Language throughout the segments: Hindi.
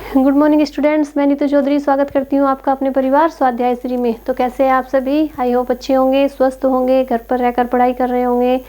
गुड मॉर्निंग स्टूडेंट्स, मैं नीतू चौधरी स्वागत करती हूँ आपका अपने परिवार स्वाध्याय श्री में। तो कैसे हैं आप सभी? आई होप अच्छे होंगे, स्वस्थ होंगे, घर पर रहकर पढ़ाई कर रहे होंगे।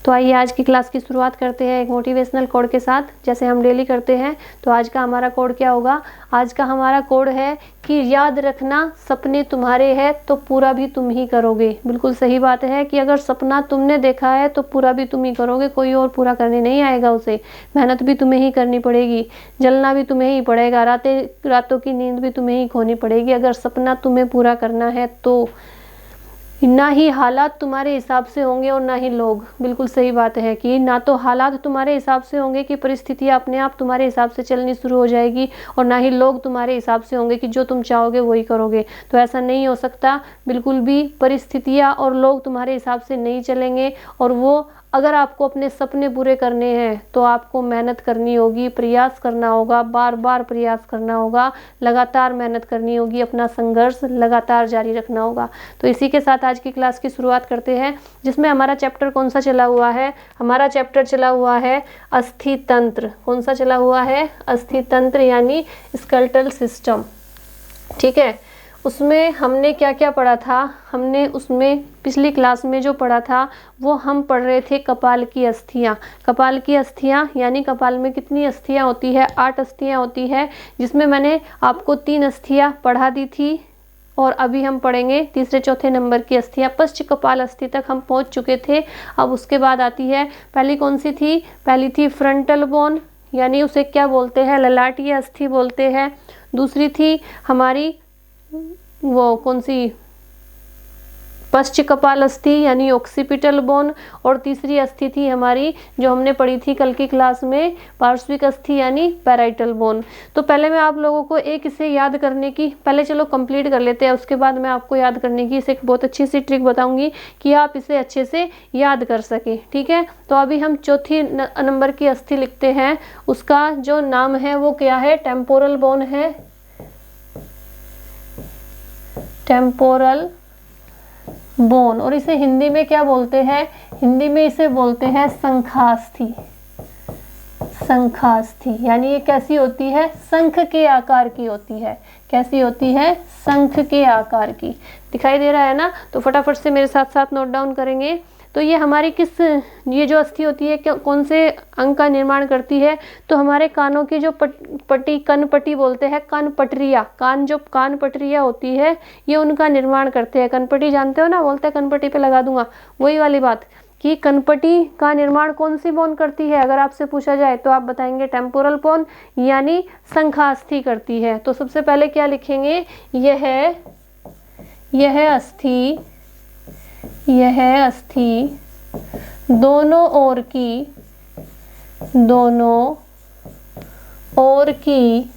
तो आइए आज की क्लास की शुरुआत करते हैं एक मोटिवेशनल कोड के साथ, जैसे हम डेली करते हैं। तो आज का हमारा कोड क्या होगा? आज का हमारा कोड है कि याद रखना, सपने तुम्हारे हैं तो पूरा भी तुम ही करोगे। बिल्कुल सही बात है कि अगर सपना तुमने देखा है तो पूरा भी तुम ही करोगे, कोई और पूरा करने नहीं आएगा उसे। मेहनत भी तुम्हें ही करनी पड़ेगी, जलना भी तुम्हें ही पड़ेगा, रातों की नींद भी तुम्हें ही खोनी पड़ेगी। अगर सपना तुम्हें पूरा करना है तो ना ही हालात तुम्हारे हिसाब से होंगे और ना ही लोग। बिल्कुल सही बात है कि ना तो हालात तुम्हारे हिसाब से होंगे कि परिस्थितियाँ अपने आप तुम्हारे हिसाब से चलनी शुरू हो जाएगी, और ना ही लोग तुम्हारे हिसाब से होंगे कि जो तुम चाहोगे वही करोगे। तो ऐसा नहीं हो सकता बिल्कुल भी। परिस्थितियाँ और लोग तुम्हारे हिसाब से नहीं चलेंगे, और वो अगर आपको अपने सपने पूरे करने हैं तो आपको मेहनत करनी होगी, प्रयास करना होगा, बार बार प्रयास करना होगा, लगातार मेहनत करनी होगी, अपना संघर्ष लगातार जारी रखना होगा। तो इसी के साथ आज की क्लास की शुरुआत करते हैं, जिसमें हमारा चैप्टर कौन सा चला हुआ है? हमारा चैप्टर चला हुआ है अस्थि तंत्र। कौन सा चला हुआ है? अस्थि तंत्र यानी स्केलेटल सिस्टम। ठीक है, उसमें हमने क्या क्या पढ़ा था? हमने उसमें पिछली क्लास में जो पढ़ा था वो हम पढ़ रहे थे कपाल की अस्थियाँ। कपाल की अस्थियाँ यानी कपाल में कितनी अस्थियाँ होती है? 8 अस्थियाँ होती है, जिसमें मैंने आपको 3 अस्थियाँ पढ़ा दी थी, और अभी हम पढ़ेंगे तीसरे चौथे नंबर की अस्थियाँ। पश्च कपाल अस्थि तक हम पहुँच चुके थे। अब उसके बाद आती है, पहली कौन सी थी? पहली थी फ्रंटल बोन, यानी उसे क्या बोलते हैं? ललाटीय अस्थि बोलते हैं। दूसरी थी हमारी वो कौन सी? पश्च कपाल अस्थि यानी ऑक्सीपिटल बोन। और तीसरी अस्थि थी हमारी जो हमने पढ़ी थी कल की क्लास में, पार्श्विक अस्थि यानी पैराइटल बोन। तो पहले मैं आप लोगों को एक इसे याद करने की, पहले चलो कंप्लीट कर लेते हैं, उसके बाद मैं आपको याद करने की इसे एक बहुत अच्छी सी ट्रिक बताऊंगी कि आप इसे अच्छे से याद कर सकें। ठीक है, तो अभी हम चौथी नंबर की अस्थि लिखते हैं। उसका जो नाम है वो क्या है? टेम्पोरल बोन है। Temporal bone. और इसे हिंदी में क्या बोलते हैं? हिंदी में इसे बोलते हैं शंखास्थि। शंखास्थि यानी ये कैसी होती है? शंख के आकार की होती है। कैसी होती है? शंख के आकार की। दिखाई दे रहा है ना? तो फटाफट से मेरे साथ साथ नोट डाउन करेंगे। तो ये हमारी ये जो अस्थि होती है कौन से अंग का निर्माण करती है? तो हमारे कानों की जो पट्टी, कन पट्टी बोलते हैं, कान पटरिया, जो कान पटरिया होती है ये उनका निर्माण करते हैं। कनपट्टी जानते हो ना? बोलते हैं कनपट्टी पे लगा दूंगा, वही वाली बात कि कनपट्टी का निर्माण कौन सी बोन करती है? अगर आपसे पूछा जाए तो आप बताएंगे टेम्पोरल बोन यानी शंखास्थि करती है। तो सबसे पहले क्या लिखेंगे? यह अस्थि दोनों ओर की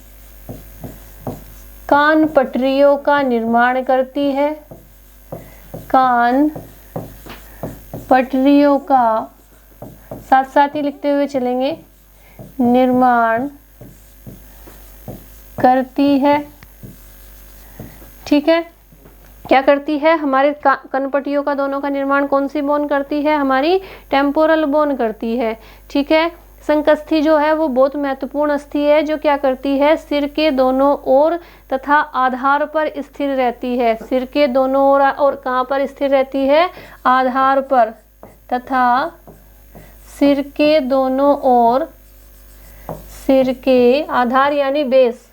कान पटरियों का निर्माण करती है। कान पटरियों का साथ साथ ही लिखते हुए चलेंगे, निर्माण करती है। ठीक है, क्या करती है? हमारे कनपट्टियों का दोनों का निर्माण कौन सी बोन करती है? हमारी टेम्पोरल बोन करती है। ठीक है, शंखास्थि जो है वो बहुत महत्वपूर्ण अस्थि है, जो क्या करती है? सिर के दोनों ओर तथा आधार पर स्थिर रहती है। सिर के दोनों ओर और कहाँ पर स्थिर रहती है? आधार पर तथा सिर के दोनों ओर, सिर के आधार यानी बेस,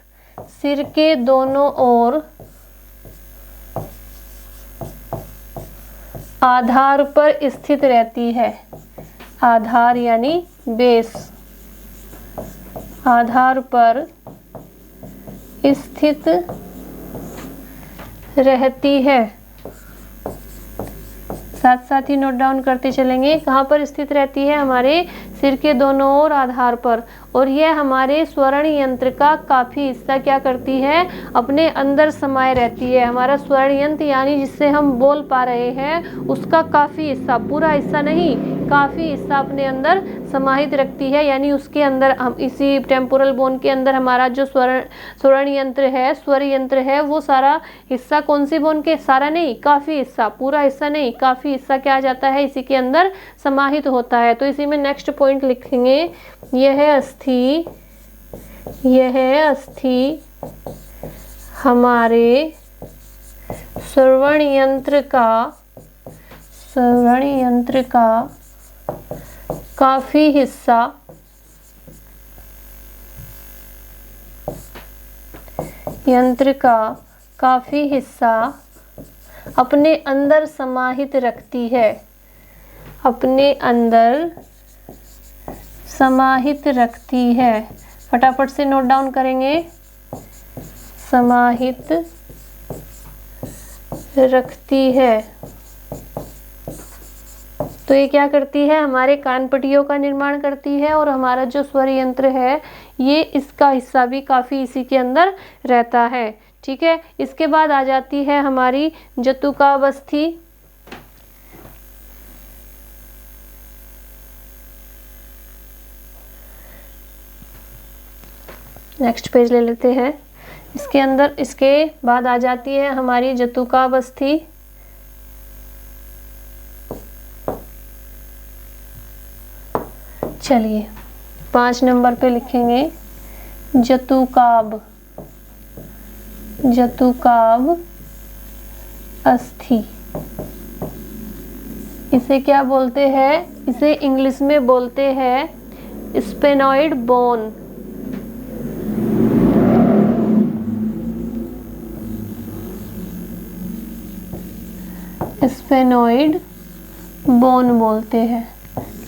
सिर के दोनों ओर आधार पर स्थित रहती है। आधार यानी बेस, आधार पर स्थित रहती है। साथ साथ ही नोट डाउन करते चलेंगे, कहाँ पर स्थित रहती है? हमारे सिर के दोनों ओर आधार पर। और यह हमारे स्वर्ण यंत्र का काफ़ी हिस्सा क्या करती है? अपने अंदर समाये रहती है। हमारा स्वर्ण यंत्र यानी जिससे हम बोल पा रहे हैं उसका काफ़ी हिस्सा, पूरा हिस्सा नहीं, काफ़ी हिस्सा अपने अंदर समाहित रखती है। यानी उसके अंदर हम इसी टेम्पोरल बोन के अंदर हमारा जो स्वर्ण यंत्र है, स्वर यंत्र है, वो सारा हिस्सा कौन सी बोन के? सारा नहीं, काफ़ी हिस्सा, पूरा हिस्सा नहीं, काफ़ी हिस्सा क्या आ जाता है? इसी के अंदर समाहित होता है। तो इसी में नेक्स्ट पॉइंट लिखेंगे, यह अस्थि यह अस्थि हमारे श्रवण यंत्र का काफी हिस्सा अपने अंदर समाहित रखती है। फटाफट से नोट डाउन करेंगे। समाहित रखती है, तो ये क्या करती है, हमारे कान पट्टियों का निर्माण करती है और हमारा जो स्वर यंत्र है ये इसका हिस्सा भी काफी इसी के अंदर रहता है। ठीक है, इसके बाद आ जाती है हमारी जतुकावस्थी। नेक्स्ट पेज ले लेते हैं। इसके बाद आ जाती है हमारी जतुकावस्थी। चलिए 5 नंबर पे लिखेंगे जतुकाव अस्थि। इसे क्या बोलते हैं, इसे इंग्लिश में बोलते हैं स्फेनॉइड बोन। स्फेनॉइड बोन बोलते हैं।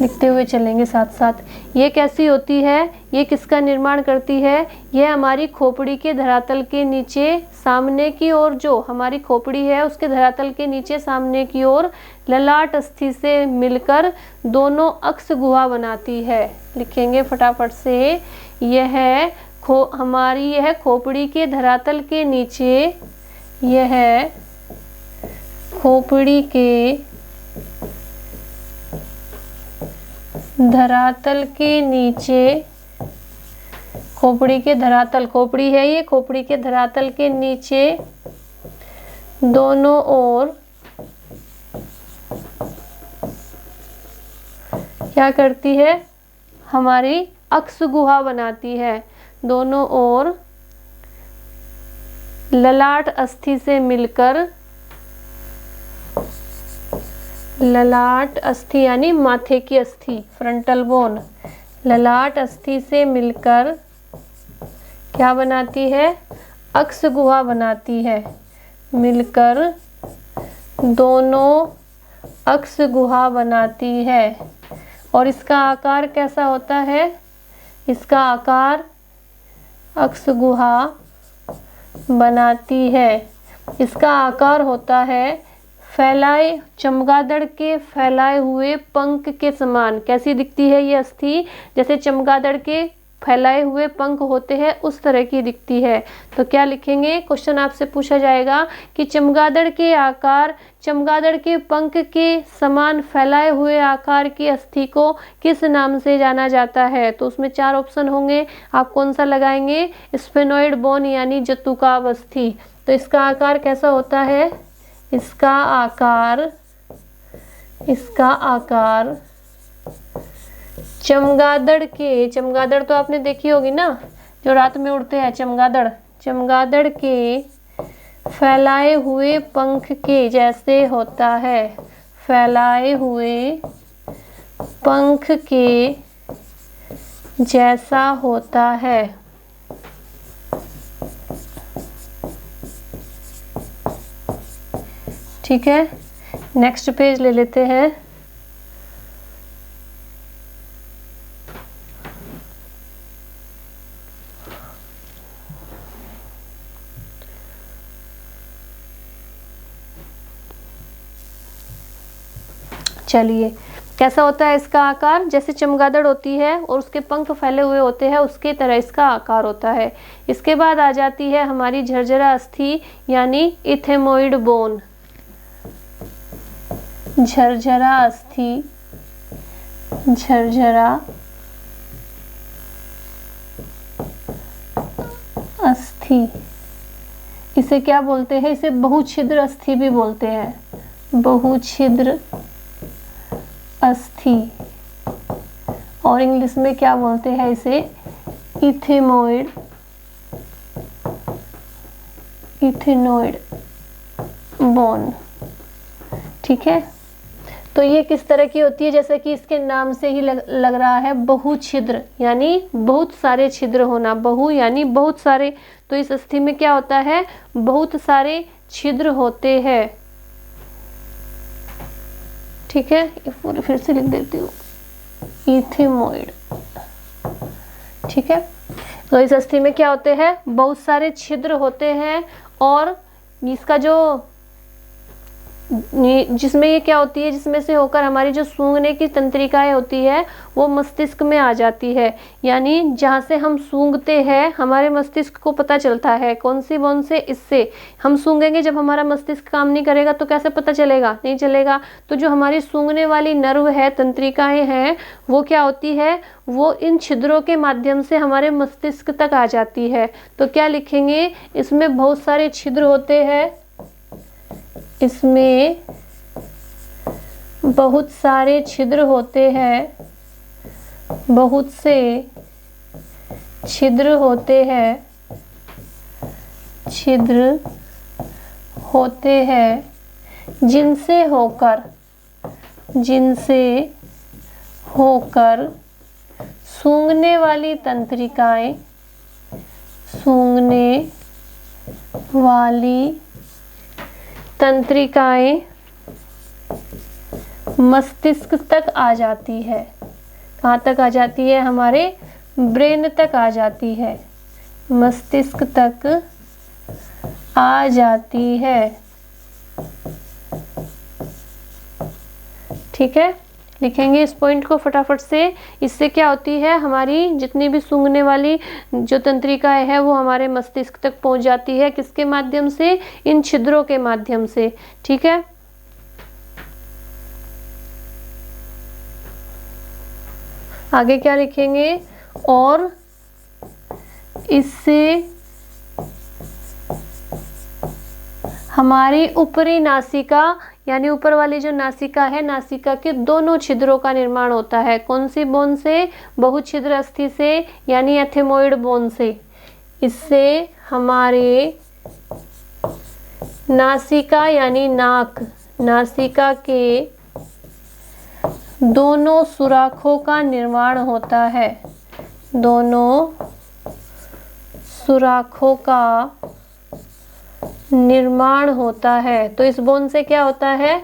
लिखते हुए चलेंगे साथ साथ। ये कैसी होती है, ये किसका निर्माण करती है, ये हमारी खोपड़ी के धरातल के नीचे सामने की ओर, जो हमारी खोपड़ी है उसके धरातल के नीचे सामने की ओर ललाट अस्थि से मिलकर दोनों अक्ष गुहा बनाती है। लिखेंगे फटाफट से। यह खोपड़ी के धरातल के नीचे, यह खोपड़ी के धरातल के नीचे, खोपड़ी है ये, खोपड़ी के धरातल के नीचे दोनों ओर क्या करती है, हमारी अक्ष गुहा बनाती है। दोनों ओर ललाट अस्थि से मिलकर, ललाट अस्थि यानी माथे की अस्थि, फ्रंटल बोन, ललाट अस्थि से मिलकर क्या बनाती है, अक्ष गुहा बनाती है। मिलकर दोनों अक्ष गुहा बनाती है। और इसका आकार कैसा होता है, इसका आकार अक्ष गुहा बनाती है। इसका आकार होता है चमगादड़ के फैलाए हुए पंख के समान। कैसी दिखती है ये अस्थि, जैसे चमगादड़ के फैलाए हुए पंख होते हैं उस तरह की दिखती है। तो क्या लिखेंगे, क्वेश्चन आपसे पूछा जाएगा कि चमगादड़ के पंख के समान फैलाए हुए आकार की अस्थि को किस नाम से जाना जाता है। तो उसमें 4 ऑप्शन होंगे, आप कौन सा लगाएंगे, स्फेनॉइड बोन यानी जतुकावस्थी। तो इसका आकार कैसा होता है, इसका आकार चमगादड़ तो आपने देखी होगी ना, जो रात में उड़ते हैं चमगादड़ के फैलाए हुए पंख के जैसे होता है। फैलाए हुए पंख के जैसा होता है। ठीक है, नेक्स्ट पेज ले लेते हैं। चलिए, कैसा होता है इसका आकार, जैसे चमगादड़ होती है और उसके पंख फैले हुए होते हैं उसके तरह इसका आकार होता है। इसके बाद आ जाती है हमारी झरझरा अस्थि यानी इथेमोइड बोन। झरझरा अस्थि, इसे क्या बोलते हैं, इसे बहुछिद्र अस्थि भी बोलते हैं। बहुछिद्र अस्थि, और इंग्लिश में क्या बोलते हैं इसे, इथेमोइड, इथेनोइड बोन। ठीक है, तो ये किस तरह की होती है, जैसे कि इसके नाम से ही लग रहा है, बहुछिद्र, यानी बहुत सारे छिद्र होना, बहु यानी बहुत सारे। तो इस अस्थि में क्या होता है, बहुत सारे छिद्र होते हैं। ठीक है, पूरे फिर से लिख देती हूँ, इथेमोइड। ठीक है, तो इस अस्थि में क्या होते हैं, बहुत सारे छिद्र होते हैं, और इसका जो जिसमें ये क्या होती है, जिसमें से होकर हमारी जो सूंघने की तंत्रिकाएं होती है वो मस्तिष्क में आ जाती है। यानी जहाँ से हम सूंघते हैं हमारे मस्तिष्क को पता चलता है, कौन सी बोन से, इससे हम सूंघेंगे। जब हमारा मस्तिष्क काम नहीं करेगा तो कैसे पता चलेगा, नहीं चलेगा। तो जो हमारी सूंघने वाली नर्व है, तंत्रिकाएं हैं, वो क्या होती है, वो इन छिद्रों के माध्यम से हमारे मस्तिष्क तक आ जाती है। तो क्या लिखेंगे, इसमें बहुत सारे छिद्र होते हैं, इसमें बहुत सारे छिद्र होते हैं, बहुत से छिद्र होते हैं, छिद्र होते हैं, जिनसे होकर सूंघने वाली तंत्रिकाएं, सूंघने वाली तंत्रिकाएं मस्तिष्क तक आ जाती है। कहाँ तक आ जाती है, हमारे ब्रेन तक आ जाती है, मस्तिष्क तक आ जाती है। ठीक है, लिखेंगे इस पॉइंट को फटाफट से। इससे क्या होती है, हमारी जितनी भी सूंघने वाली जो तंत्रिकाएं है वो हमारे मस्तिष्क तक पहुंच जाती है। किसके माध्यम से, इन छिद्रों के माध्यम से। ठीक है, आगे क्या लिखेंगे, और इससे हमारी ऊपरी नासिका, यानी ऊपर वाली जो नासिका है, नासिका के दोनों छिद्रों का निर्माण होता है। कौन सी बोन से, बहुछिद्र अस्थि से, यानी एथेमोइड बोन से। इससे हमारे नासिका यानी नाक, नासिका के दोनों सुराखों का निर्माण होता है, दोनों सुराखों का निर्माण होता है। तो इस बोन से क्या होता है,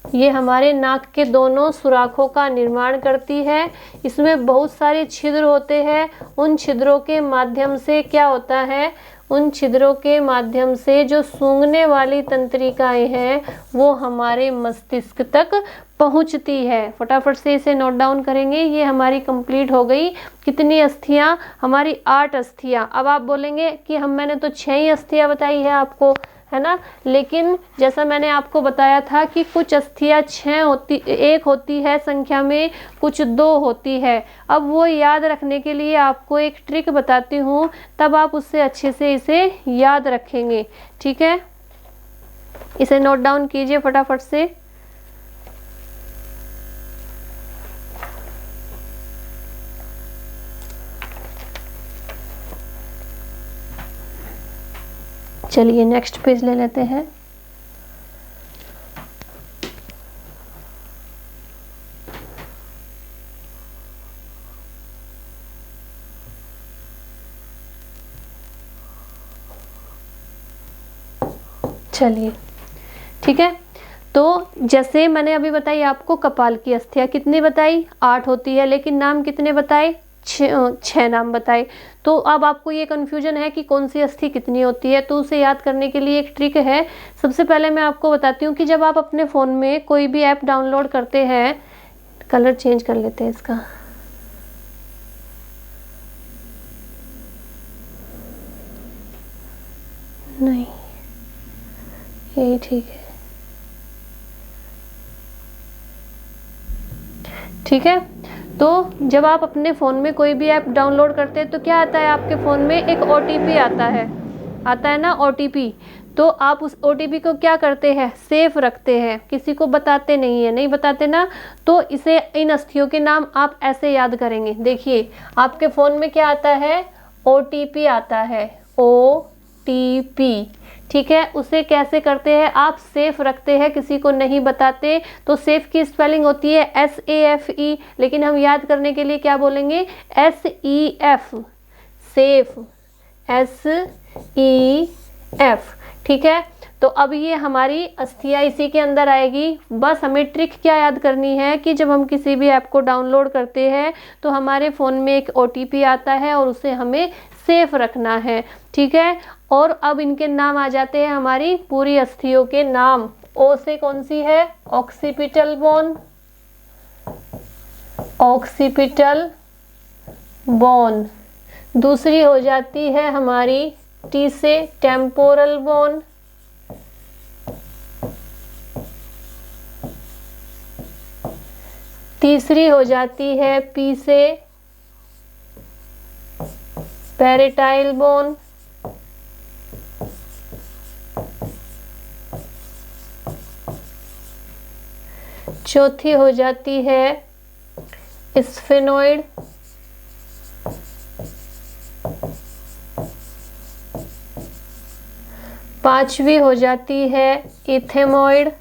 ये हमारे नाक के दोनों सुराखों का निर्माण करती है। इसमें बहुत सारे छिद्र होते हैं, उन छिद्रों के माध्यम से क्या होता है, उन छिद्रों के माध्यम से जो सूंघने वाली तंत्रिकाएं हैं वो हमारे मस्तिष्क तक पहुंचती है। फटाफट से इसे नोट डाउन करेंगे। ये हमारी कंप्लीट हो गई। कितनी अस्थियां, हमारी 8 अस्थियां। अब आप बोलेंगे कि मैंने तो 6 ही अस्थियां बताई है आपको, है ना, लेकिन जैसा मैंने आपको बताया था कि कुछ अस्थियां 6 होती, 1 होती है संख्या में, कुछ 2 होती है। अब वो याद रखने के लिए आपको एक ट्रिक बताती हूँ, तब आप उससे अच्छे से इसे याद रखेंगे। ठीक है, इसे नोट डाउन कीजिए फटाफट से। चलिए नेक्स्ट पेज ले लेते हैं। चलिए ठीक है, तो जैसे मैंने अभी बताई आपको कपाल की अस्थियां कितनी बताई, 8 होती है, लेकिन नाम कितने बताए, 6 नाम बताए। तो अब आपको ये कन्फ्यूजन है कि कौन सी अस्थि कितनी होती है, तो उसे याद करने के लिए एक ट्रिक है। सबसे पहले मैं आपको बताती हूँ कि जब आप अपने फ़ोन में कोई भी ऐप डाउनलोड करते हैं, कलर चेंज कर लेते हैं इसका, नहीं यही ठीक है, ठीक है। तो जब आप अपने फ़ोन में कोई भी ऐप डाउनलोड करते हैं तो क्या आता है, आपके फ़ोन में एक OTP आता है ना, OTP। तो आप उस OTP को क्या करते हैं, सेफ रखते हैं, किसी को बताते नहीं है, नहीं बताते ना। तो इसे, इन अस्थियों के नाम आप ऐसे याद करेंगे। देखिए आपके फ़ोन में क्या आता है, OTP आता है, OTP, ठीक है। उसे कैसे करते हैं आप, सेफ रखते हैं, किसी को नहीं बताते। तो सेफ की स्पेलिंग होती है SAFE, लेकिन हम याद करने के लिए क्या बोलेंगे, SEF, सेफ, SEF, ठीक है। तो अब ये हमारी अस्थियां इसी के अंदर आएगी। बस हमें ट्रिक क्या याद करनी है कि जब हम किसी भी ऐप को डाउनलोड करते हैं तो हमारे फ़ोन में एक OTP आता है और उसे हमें सेफ रखना है, ठीक है। और अब इनके नाम आ जाते हैं, हमारी पूरी अस्थियों के नाम। ओ से कौन सी है, ऑक्सीपिटल बोन, ऑक्सीपिटल बोन। दूसरी हो जाती है हमारी टी से टेम्पोरल बोन, तीसरी हो जाती है पी से पैरेटाइल बोन, चौथी हो जाती है स्फेनोइड, पांचवी हो जाती है इथेमोइड,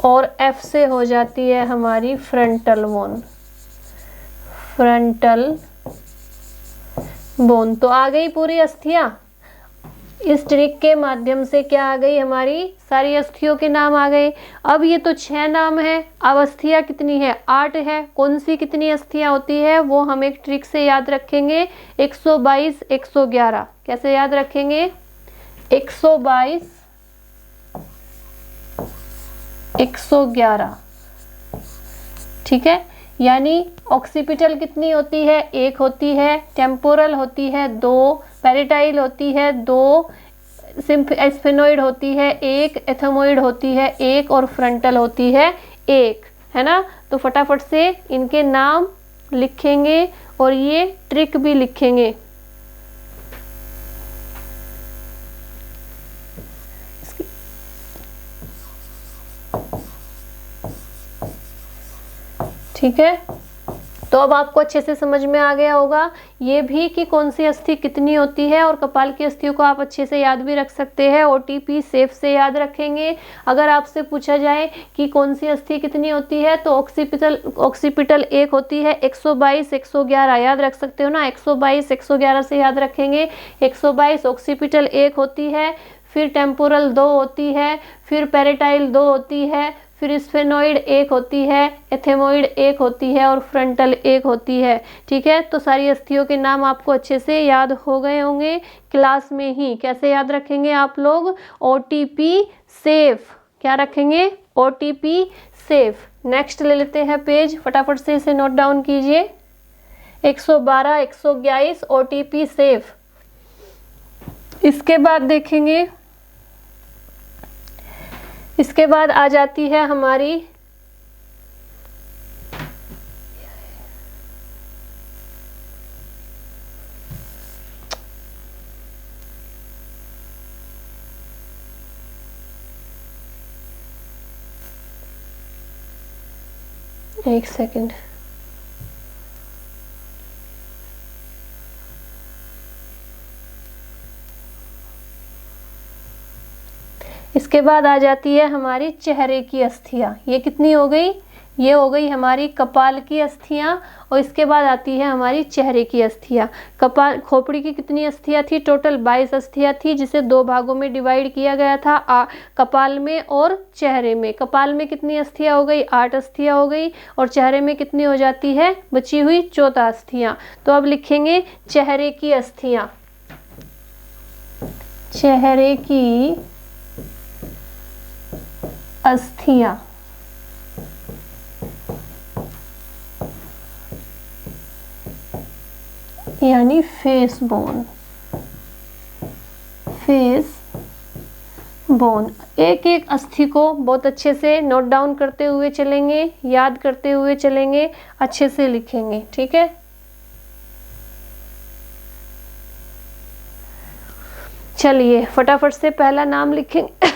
और एफ से हो जाती है हमारी फ्रंटल बोन, फ्रंटल बोन। तो आ गई पूरी अस्थियां। इस ट्रिक के माध्यम से क्या आ गई, हमारी सारी अस्थियों के नाम आ गए। अब ये तो 6 नाम है, अब अस्थियां कितनी है, 8 है। कौन सी कितनी अस्थियां होती है वो हम एक ट्रिक से याद रखेंगे, 122, 111। कैसे याद रखेंगे, 122, 111, ठीक है। यानी ऑक्सीपिटल कितनी होती है, 1 होती है, टेम्पोरल होती है 2, पैरेटाइल होती है 2, स्फेनोइड होती है 1, एथेमोइड होती है 1 और फ्रंटल होती है 1, है ना। तो फटाफट से इनके नाम लिखेंगे और ये ट्रिक भी लिखेंगे। ठीक है, तो अब आपको अच्छे से समझ में आ गया होगा ये भी कि कौन सी अस्थि कितनी होती है। और कपाल की अस्थियों को आप अच्छे से याद भी रख सकते हैं, OTP सेफ से याद रखेंगे। अगर आपसे पूछा जाए कि कौन सी अस्थि कितनी होती है तो ऑक्सीपिटल 1 होती है, 122, 111 याद रख सकते हो ना, 122, 111 से याद रखेंगे। 122 ऑक्सीपिटल 1 होती है, फिर टेम्पोरल 2 होती है, फिर पैरेटाइल 2 होती है, फिर स्फेनोइड 1 होती है, एथेमोइड 1 होती है और फ्रंटल 1 होती है, ठीक है। तो सारी अस्थियों के नाम आपको अच्छे से याद हो गए होंगे क्लास में ही। कैसे याद रखेंगे आप लोग, OTP सेफ, क्या रखेंगे, OTP सेफ। नेक्स्ट ले लेते हैं पेज, फटाफट से इसे नोट डाउन कीजिए। 112, 111 OTP सेफ। इसके बाद देखेंगे, इसके बाद आ जाती है हमारी एक सेकंड, इसके बाद आ जाती है हमारी चेहरे की अस्थियां। ये कितनी हो गई, ये हो गई हमारी कपाल की अस्थियां। और इसके बाद आती है हमारी चेहरे की अस्थियां। कपाल खोपड़ी की कितनी अस्थियां थी, टोटल 22 अस्थियां थी, जिसे 2 भागों में डिवाइड किया गया था, कपाल में और चेहरे में। कपाल में कितनी अस्थियां हो गई, 8 अस्थियां हो गई, और चेहरे में कितनी हो जाती है, बची हुई 14 अस्थियां। तो अब लिखेंगे चेहरे की अस्थियां, चेहरे की अस्थियां, यानी फेस बोन, फेस बोन। एक एक अस्थि को बहुत अच्छे से नोट डाउन करते हुए चलेंगे, याद करते हुए चलेंगे, अच्छे से लिखेंगे, ठीक है। चलिए फटाफट से पहला नाम लिखेंगे।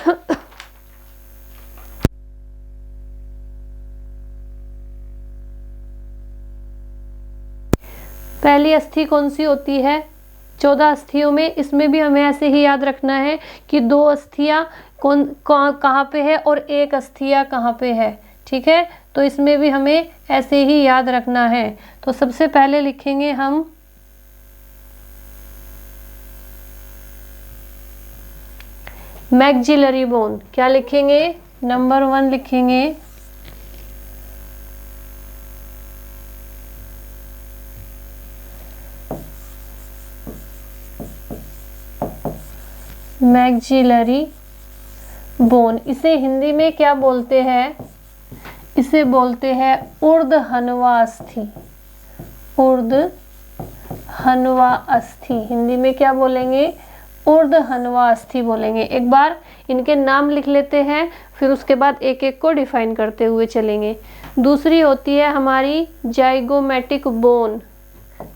पहली अस्थि कौन सी होती है? 14 अस्थियों में, इसमें भी हमें ऐसे ही याद रखना है कि 2 अस्थियां कहाँ पे है और 1 अस्थिया कहाँ पे है। ठीक है, तो इसमें भी हमें ऐसे ही याद रखना है। तो सबसे पहले लिखेंगे हम मैक्सिलरी बोन। क्या लिखेंगे? नंबर 1 लिखेंगे मैक्सिलरी बोन। इसे हिंदी में क्या बोलते हैं? इसे बोलते हैं ऊर्ध्वहन्वा अस्थि। ऊर्ध्वहन्वा अस्थि हिंदी में क्या बोलेंगे? ऊर्ध्वहन्वा अस्थि बोलेंगे। एक बार इनके नाम लिख लेते हैं, फिर उसके बाद एक एक को डिफाइन करते हुए चलेंगे। दूसरी होती है हमारी जाइगोमेटिक बोन।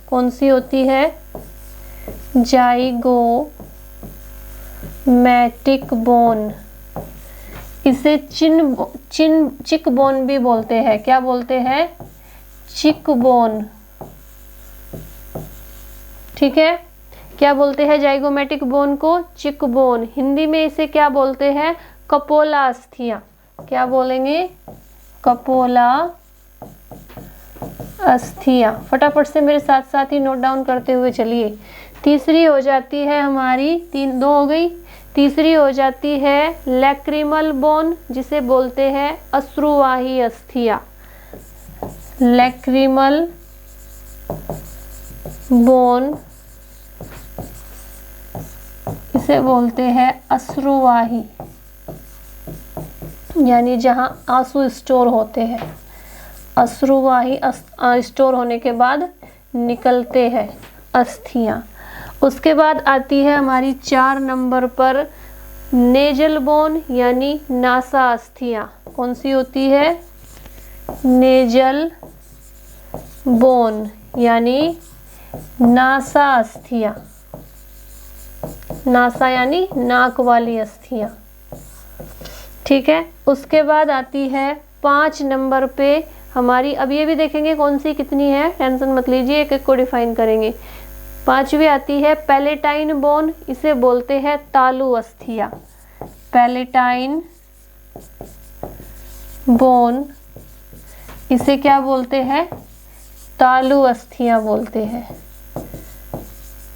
कौन सी होती है? Zygomatic bone. इसे चिक बोन भी बोलते हैं। क्या बोलते हैं? चिक बोन। ठीक है, क्या बोलते हैं जाइगोमेटिक बोन को? चिक बोन। हिंदी में इसे क्या बोलते हैं? कपोला अस्थियां। क्या बोलेंगे? कपोला अस्थियां। फटाफट से मेरे साथ साथ ही नोट डाउन करते हुए चलिए। तीसरी हो जाती है हमारी, 2 हो गई। तीसरी हो जाती है लैक्रिमल बोन, जिसे बोलते हैं अश्रुवाही अस्थियां। लैक्रिमल बोन, इसे बोलते हैं अश्रुवाही, यानी जहां आंसू स्टोर होते हैं। अश्रुवाही स्टोर होने के बाद निकलते हैं अस्थियां। उसके बाद आती है हमारी 4 नंबर पर नेजल बोन, यानी नासा अस्थियां। कौन सी होती है? नेजल बोन, यानी नासा अस्थियां। नासा यानी नाक वाली अस्थियां। ठीक है, उसके बाद आती है 5 नंबर पे हमारी, अब ये भी देखेंगे कौन सी कितनी है, टेंशन मत लीजिए, एक एक को डिफाइन करेंगे। 5वीं आती है पैलेटाइन बोन। इसे बोलते हैं तालु अस्थियां। पैलेटाइन बोन, इसे क्या बोलते हैं? तालु अस्थियां बोलते हैं।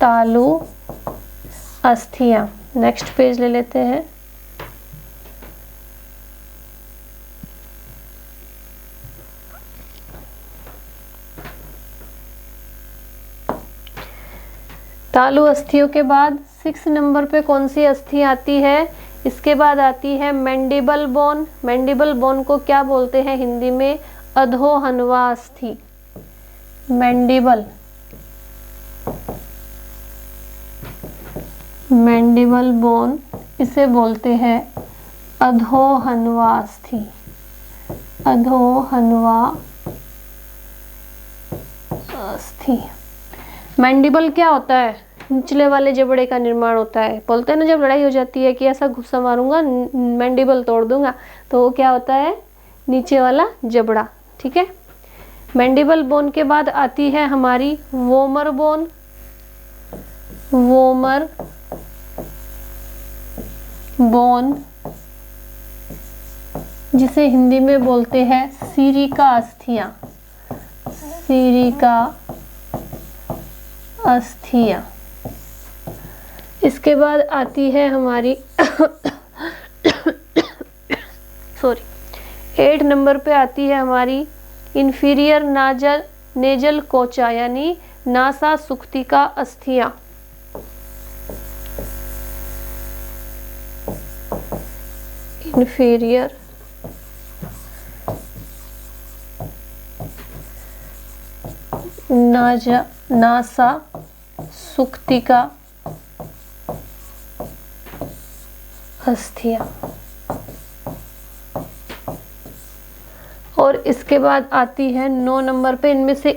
तालु अस्थियां। नेक्स्ट पेज ले लेते हैं। तालु अस्थियों के बाद 6 नंबर पे कौन सी अस्थि आती है? इसके बाद आती है मैंडिबल बोन। मैंडिबल बोन को क्या बोलते हैं हिंदी में? अधोहन्वा अस्थि। मैंडिबल, मैंडिबल बोन, इसे बोलते हैं अधोहन्वा अस्थि। अधोहन्वा अस्थि। मैंडिबल क्या होता है? निचले वाले जबड़े का निर्माण होता है। बोलते हैं ना जब लड़ाई हो जाती है कि ऐसा गुस्सा मारूंगा मैंडिबल तोड़ दूंगा, तो वो क्या होता है? नीचे वाला जबड़ा। ठीक है, मैंडिबल बोन के बाद आती है हमारी वोमर बोन। वोमर बोन, जिसे हिंदी में बोलते हैं सीरिका अस्थियां। सीरिका अस्थियां। इसके बाद आती है हमारी सॉरी 8 नंबर पे आती है हमारी इंफीरियर नेजल कोचा, यानी नासा सुक्तिका अस्थियां। इंफीरियर नासा सुक्तिका अस्थियां। और इसके बाद आती है 9 नंबर पे, इनमें से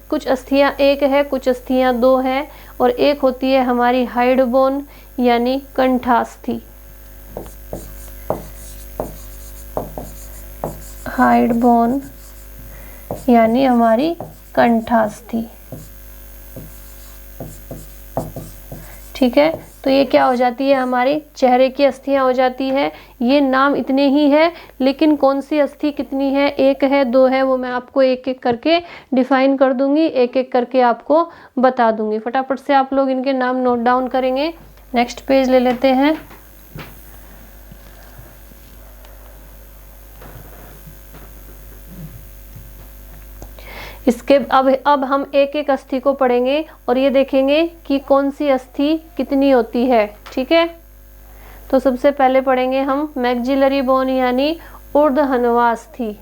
कुछ अस्थियां 1 है, कुछ अस्थियां 2 है, और एक होती है हमारी हाइड बोन, यानी कंठास्थि। हाइड बोन यानी हमारी कंठास्थि। ठीक है, तो ये क्या हो जाती है, हमारी चेहरे की अस्थियां हो जाती है। ये नाम इतने ही है, लेकिन कौन सी अस्थि कितनी है, 1 है 2 है, वो मैं आपको एक एक करके डिफाइन कर दूंगी, एक एक करके आपको बता दूंगी। फटाफट से आप लोग इनके नाम नोट डाउन करेंगे। नेक्स्ट पेज ले लेते हैं। इसके अब हम एक एक अस्थि को पढ़ेंगे और ये देखेंगे कि कौन सी अस्थि कितनी होती है। ठीक है, तो सबसे पहले पढ़ेंगे हम मैक्सिलरी बोन यानी ऊर्ध्वहनुवा अस्थि।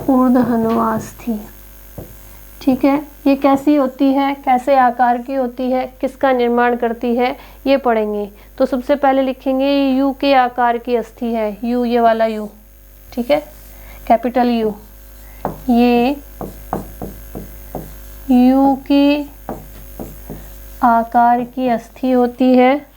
ऊर्ध्वहनुवा अस्थि, ठीक है, ये कैसी होती है, कैसे आकार की होती है, किसका निर्माण करती है, ये पढ़ेंगे। तो सबसे पहले लिखेंगे यू के आकार की अस्थि है, यू, ये वाला यू, ठीक है, कैपिटल यू। ये यू के आकार की अस्थि होती है।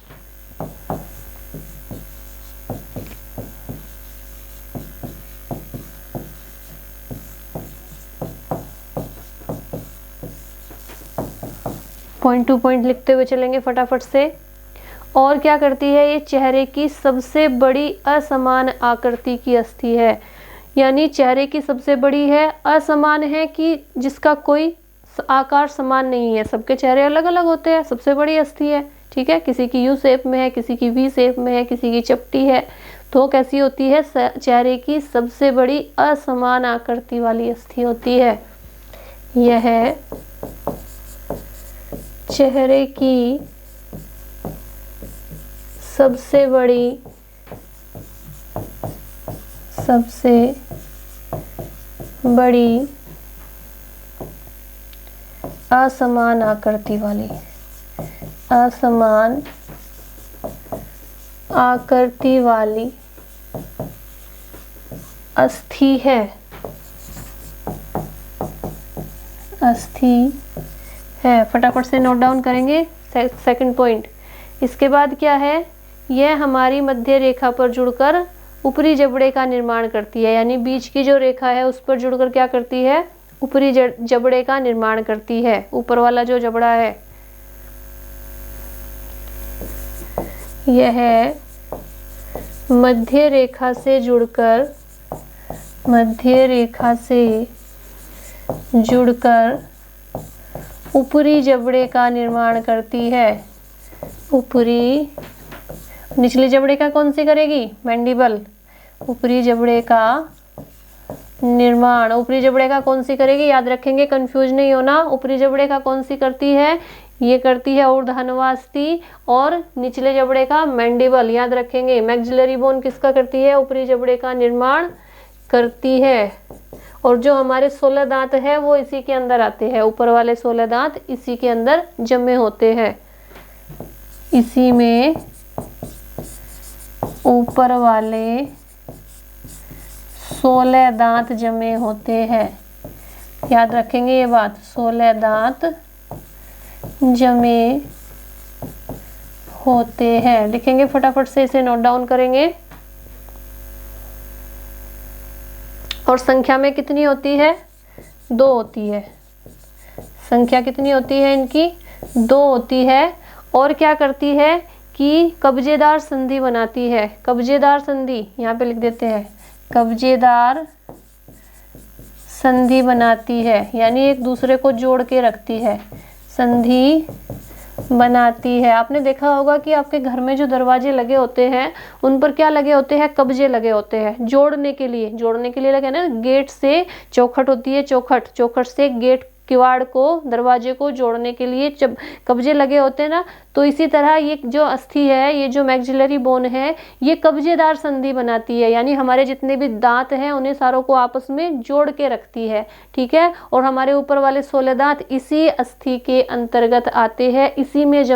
पॉइंट टू पॉइंट लिखते हुए चलेंगे फटाफट से। और क्या करती है, ये चेहरे की सबसे बड़ी असमान आकृति की अस्थि है, यानी चेहरे की सबसे बड़ी है, असमान है कि जिसका कोई आकार समान नहीं है, सबके चेहरे अलग अलग होते हैं, सबसे बड़ी अस्थि है। ठीक है, किसी की यू शेप में है, किसी की वी शेप में है, किसी की चपटी है, तो कैसी होती है, चेहरे की सबसे बड़ी असमान आकृति वाली अस्थि होती है। यह चेहरे की सबसे बड़ी असमान आकृति वाली अस्थि है। फटाफट से नोट डाउन करेंगे सेकंड पॉइंट। इसके बाद क्या है, यह हमारी मध्य रेखा पर जुड़कर ऊपरी जबड़े का निर्माण करती है, यानी बीच की जो रेखा है उस पर जुड़कर क्या करती है, ऊपरी जबड़े का निर्माण करती है, ऊपर वाला जो जबड़ा है। यह मध्य रेखा से जुड़कर ऊपरी जबड़े का निर्माण करती है। निचले जबड़े का कौन सी करेगी, मैंडिबल। ऊपरी जबड़े का निर्माण ऊपरी जबड़े का कौन सी करेगी, याद रखेंगे, कंफ्यूज नहीं होना। ऊपरी जबड़े का कौन सी करती है, ये करती है ऊर्ध्वहनुवा अस्थि, और निचले जबड़े का मैंडिबल, याद रखेंगे। मैक्सिलरी बोन किसका करती है, ऊपरी जबड़े का निर्माण करती है। और जो हमारे 16 दांत है वो इसी के अंदर आते हैं, ऊपर वाले 16 दांत इसी के अंदर जमे होते हैं। इसी में ऊपर वाले 16 दांत जमे होते हैं, याद रखेंगे ये बात, 16 दांत जमे होते हैं। लिखेंगे फटाफट से, इसे नोट डाउन करेंगे। और संख्या में कितनी होती है, 2 होती है। संख्या कितनी होती है इनकी, 2 होती है। और क्या करती है कि कब्जेदार संधि बनाती है। कब्जेदार संधि यहाँ पे लिख देते हैं, कब्जेदार संधि बनाती है, यानी एक दूसरे को जोड़ के रखती है, संधि बनाती है। आपने देखा होगा कि आपके घर में जो दरवाजे लगे होते हैं उन पर क्या लगे होते हैं, कब्जे लगे होते हैं, जोड़ने के लिए लगे ना। गेट से चौखट होती है, चौखट से गेट किवाड़ को, दरवाजे को जोड़ने के लिए जब कब्जे लगे होते हैं ना, तो इसी तरह ये जो अस्थि है, ये जो मैक्सिलरी बोन है, ये कब्जेदार संधि बनाती है, यानी हमारे जितने भी दांत हैं उन्हें सारों को आपस में जोड़ के रखती है। ठीक है, और हमारे ऊपर वाले 16 दांत इसी अस्थि के अंतर्गत आते हैं, इसी में